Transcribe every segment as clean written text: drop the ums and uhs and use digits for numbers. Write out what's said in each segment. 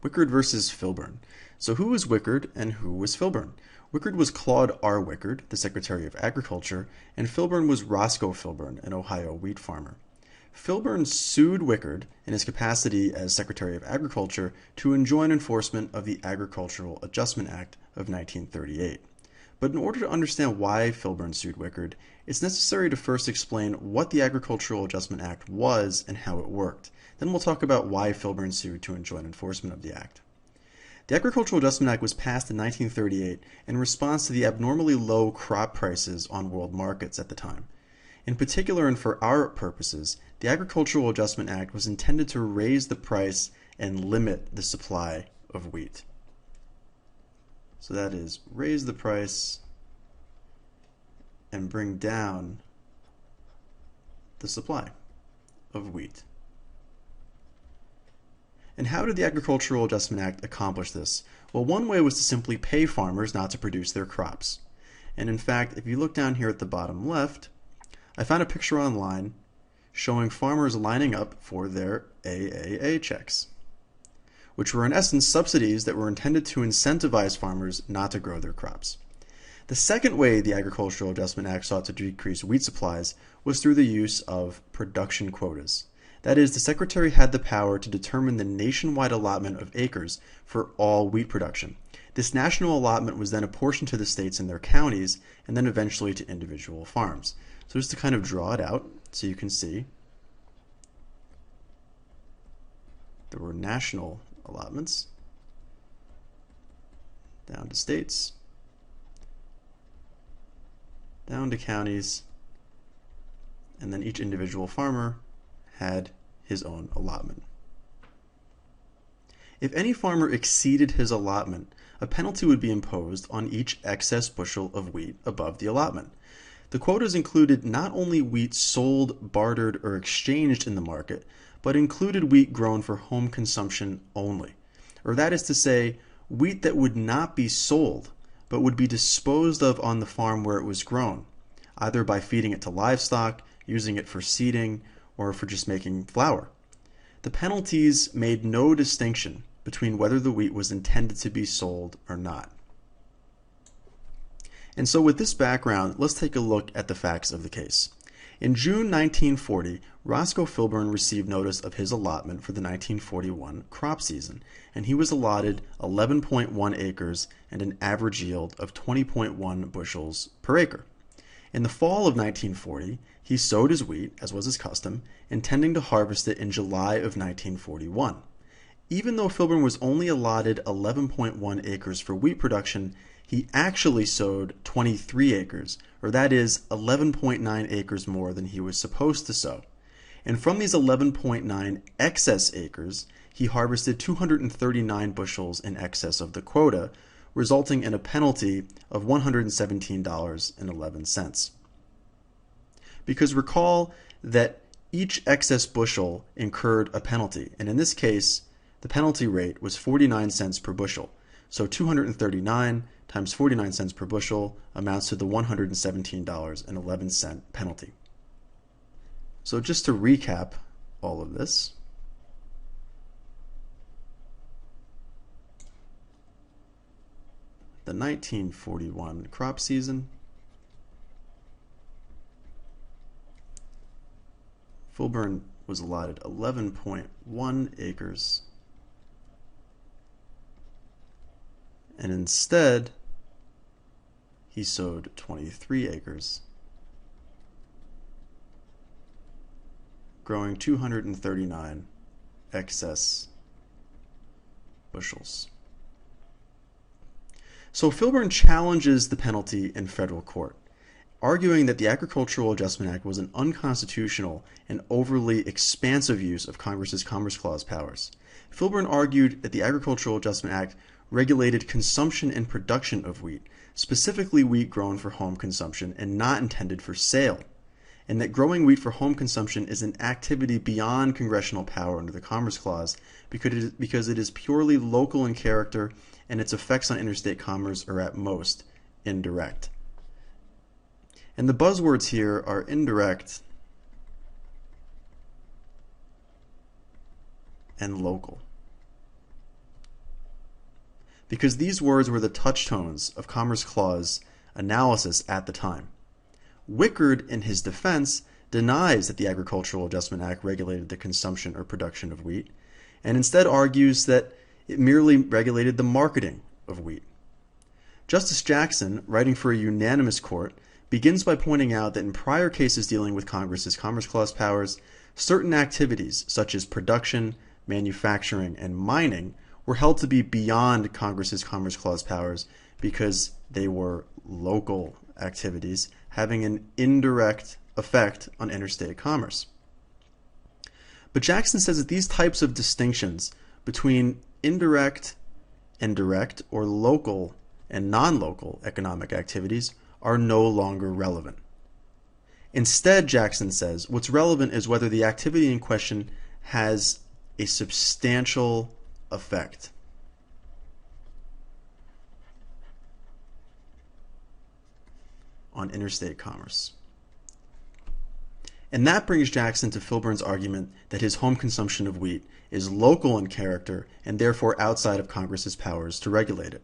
Wickard versus Filburn. So who was Wickard and who was Filburn? Wickard was Claude R. Wickard, the Secretary of Agriculture, and Filburn was Roscoe Filburn, an Ohio wheat farmer. Filburn sued Wickard in his capacity as Secretary of Agriculture to enjoin enforcement of the Agricultural Adjustment Act of 1938. But in order to understand why Filburn sued Wickard, it's necessary to first explain what the Agricultural Adjustment Act was and how it worked. Then we'll talk about why Filburn sued to enjoin enforcement of the act. The Agricultural Adjustment Act was passed in 1938 in response to the abnormally low crop prices on world markets at the time. In particular, and for our purposes, the Agricultural Adjustment Act was intended to raise the price and limit the supply of wheat. So that is, raise the price and bring down the supply of wheat. And how did the Agricultural Adjustment Act accomplish this? Well, one way was to simply pay farmers not to produce their crops. And in fact, if you look down here at the bottom left, I found a picture online showing farmers lining up for their AAA checks, which were in essence subsidies that were intended to incentivize farmers not to grow their crops. The second way the Agricultural Adjustment Act sought to decrease wheat supplies was through the use of production quotas. That is, the Secretary had the power to determine the nationwide allotment of acres for all wheat production. This national allotment was then apportioned to the states and their counties, and then eventually to individual farms. So just to kind of draw it out so you can see, there were national allotments down to states, down to counties, and then each individual farmer had his own allotment. If any farmer exceeded his allotment, a penalty would be imposed on each excess bushel of wheat above the allotment. The quotas included not only wheat sold, bartered, or exchanged in the market, but included wheat grown for home consumption only. Or that is to say, wheat that would not be sold, but would be disposed of on the farm where it was grown, either by feeding it to livestock, using it for seeding, or for just making flour. The penalties made no distinction between whether the wheat was intended to be sold or not. And so with this background, let's take a look at the facts of the case. In June 1940, Roscoe Filburn received notice of his allotment for the 1941 crop season, and he was allotted 11.1 acres and an average yield of 20.1 bushels per acre. In the fall of 1940, he sowed his wheat, as was his custom, intending to harvest it in July of 1941. Even though Filburn was only allotted 11.1 acres for wheat production, he actually sowed 23 acres, or that is 11.9 acres more than he was supposed to sow. And from these 11.9 excess acres, he harvested 239 bushels in excess of the quota, resulting in a penalty of $117.11. Because recall that each excess bushel incurred a penalty, and in this case, the penalty rate was 49 cents per bushel. So 239 times 49 cents per bushel amounts to the $117.11 penalty. So just to recap all of this, the 1941 crop season, Filburn was allotted 11.1 acres, and instead he sowed 23 acres, growing 239 excess bushels. So Filburn challenges the penalty in federal court, arguing that the Agricultural Adjustment Act was an unconstitutional and overly expansive use of Congress's Commerce Clause powers. Filburn argued that the Agricultural Adjustment Act regulated consumption and production of wheat, specifically wheat grown for home consumption and not intended for sale, and that growing wheat for home consumption is an activity beyond congressional power under the Commerce Clause because it is purely local in character and its effects on interstate commerce are at most indirect. And the buzzwords here are indirect and local. because these words were the touchstones of Commerce Clause analysis at the time. Wickard, in his defense, denies that the Agricultural Adjustment Act regulated the consumption or production of wheat, and instead argues that it merely regulated the marketing of wheat. Justice Jackson, writing for a unanimous court, begins by pointing out that in prior cases dealing with Congress's Commerce Clause powers, certain activities such as production, manufacturing, and mining were held to be beyond Congress's Commerce Clause powers because they were local activities having an indirect effect on interstate commerce. But Jackson says that these types of distinctions between indirect and direct, or local and non-local economic activities are no longer relevant. Instead, Jackson says, what's relevant is whether the activity in question has a substantial effect. On interstate commerce. And that brings Jackson to Filburn's argument that his home consumption of wheat is local in character and therefore outside of Congress's powers to regulate it.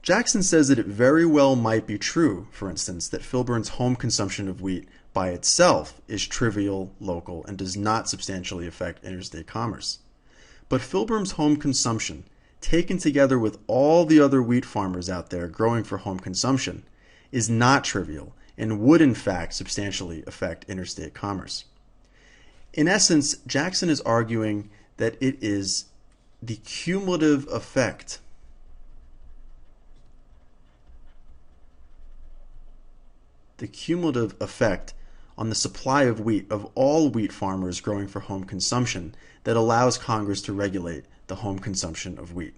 Jackson says that it very well might be true, for instance, that Filburn's home consumption of wheat by itself is trivial, local, and does not substantially affect interstate commerce. But Filburn's home consumption, taken together with all the other wheat farmers out there growing for home consumption, is not trivial and would in fact substantially affect interstate commerce. In essence, Jackson is arguing that it is the cumulative effect on the supply of wheat of all wheat farmers growing for home consumption that allows Congress to regulate the home consumption of wheat.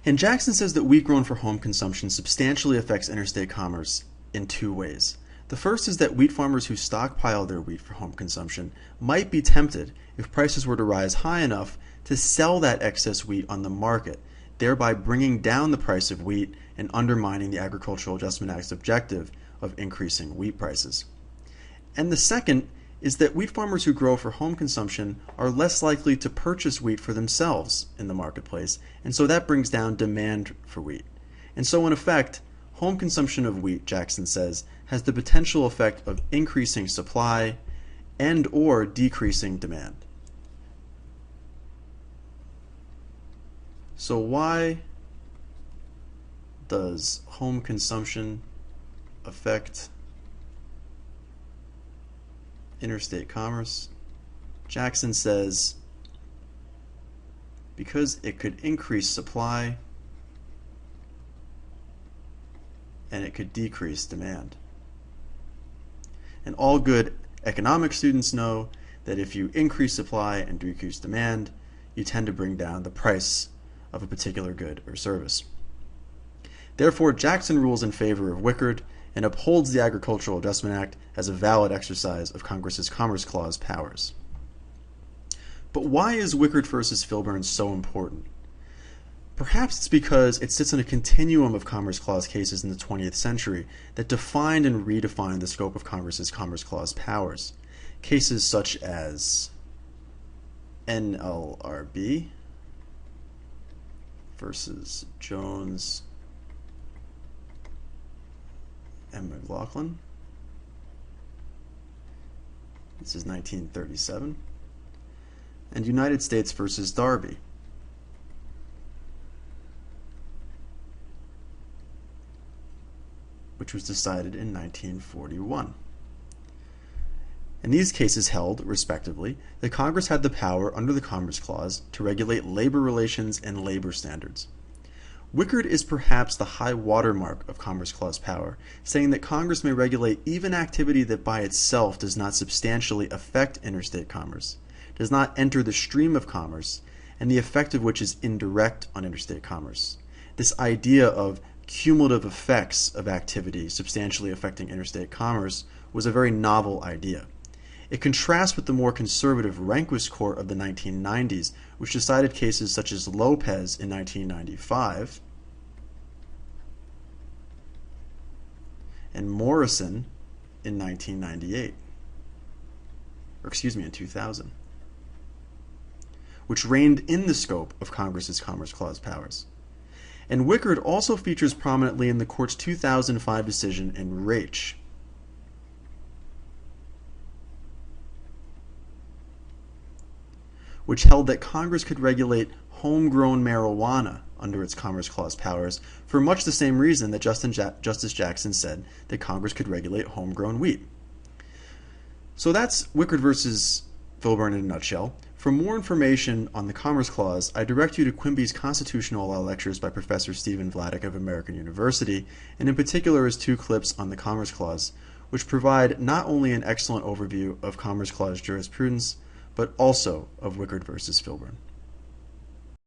And Jackson says that wheat grown for home consumption substantially affects interstate commerce in two ways. The first is that wheat farmers who stockpile their wheat for home consumption might be tempted, if prices were to rise high enough, to sell that excess wheat on the market, thereby bringing down the price of wheat and undermining the Agricultural Adjustment Act's objective of increasing wheat prices. And the second is that wheat farmers who grow for home consumption are less likely to purchase wheat for themselves in the marketplace, and so that brings down demand for wheat. And so in effect, home consumption of wheat, Jackson says, has the potential effect of increasing supply and or decreasing demand. So why does home consumption affect interstate commerce? Jackson says because it could increase supply and it could decrease demand. And all good economic students know that if you increase supply and decrease demand, you tend to bring down the price of a particular good or service. Therefore, Jackson rules in favor of Wickard and upholds the Agricultural Adjustment Act as a valid exercise of Congress's Commerce Clause powers. But why is Wickard versus Filburn so important? Perhaps it's because it sits in a continuum of Commerce Clause cases in the 20th century that defined and redefined the scope of Congress's Commerce Clause powers. Cases such as NLRB versus Jones and McLaughlin. This is 1937. And United States versus Darby, which was decided in 1941. And these cases held, respectively, that Congress had the power under the Commerce Clause to regulate labor relations and labor standards. Wickard is perhaps the high watermark of Commerce Clause power, saying that Congress may regulate even activity that by itself does not substantially affect interstate commerce, does not enter the stream of commerce, and the effect of which is indirect on interstate commerce. This idea of cumulative effects of activity substantially affecting interstate commerce was a very novel idea. It contrasts with the more conservative Rehnquist court of the 1990s, which decided cases such as Lopez in 1995 and Morrison in 1998, or excuse me, in 2000, which reigned in the scope of Congress's Commerce Clause powers. And Wickard also features prominently in the court's 2005 decision in Raich. Which held that Congress could regulate homegrown marijuana under its Commerce Clause powers for much the same reason that Justice Jackson said that Congress could regulate homegrown wheat. So that's Wickard versus Filburn in a nutshell. For more information on the Commerce Clause, I direct you to Quimby's Constitutional Law lectures by Professor Stephen Vladeck of American University, and in particular his 2 clips on the Commerce Clause, which provide not only an excellent overview of Commerce Clause jurisprudence, but also of Wickard versus Filburn.